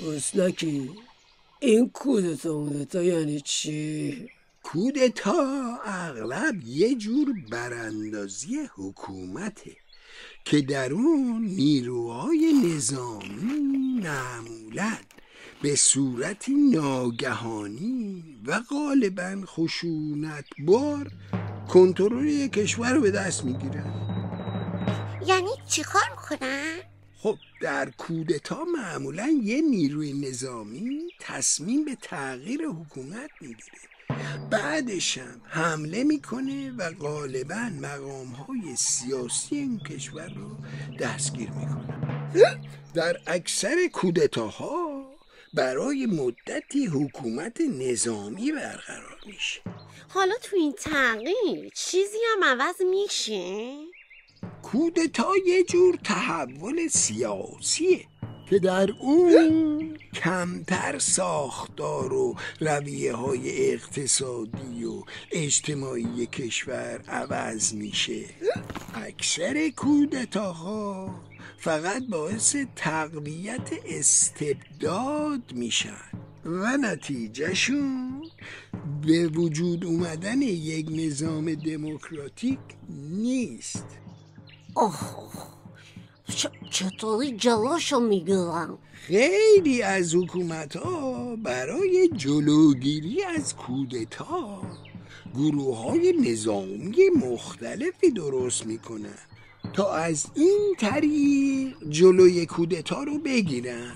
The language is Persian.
اسنکی این کودتا یعنی چی؟ کودتا اغلب یه جور براندازی حکومته که در اون نیروهای نظامی معمولاً به صورتی ناگهانی و غالباً خشونتبار کنترل کشور رو به دست میگیرن. یعنی چی کار میکنن؟ خب در کودتا معمولاً یه نیروی نظامی تصمیم به تغییر حکومت میگیره، بعدش هم حمله میکنه و غالباً مقامهای سیاسی این کشور رو دستگیر میکنه. در اکثر کودتاها برای مدتی حکومت نظامی برقرار میشه. حالا تو این تغییر چیزی هم عوض میشه؟ کودتا یه جور تحول سیاسیه که در اون کمتر ساختار و رویه های اقتصادی و اجتماعی کشور عوض میشه. اکثر کودتاها فقط باعث تقویت استبداد میشن و نتیجهشون به وجود اومدن یک نظام دموکراتیک نیست. چطوری جلوشو میگیرن؟ خیلی از حکومت‌ها برای جلوگیری از کودتا گروه‌های نظامی مختلفی درست میکنن تا از این طریق جلوی کودتا رو بگیرن.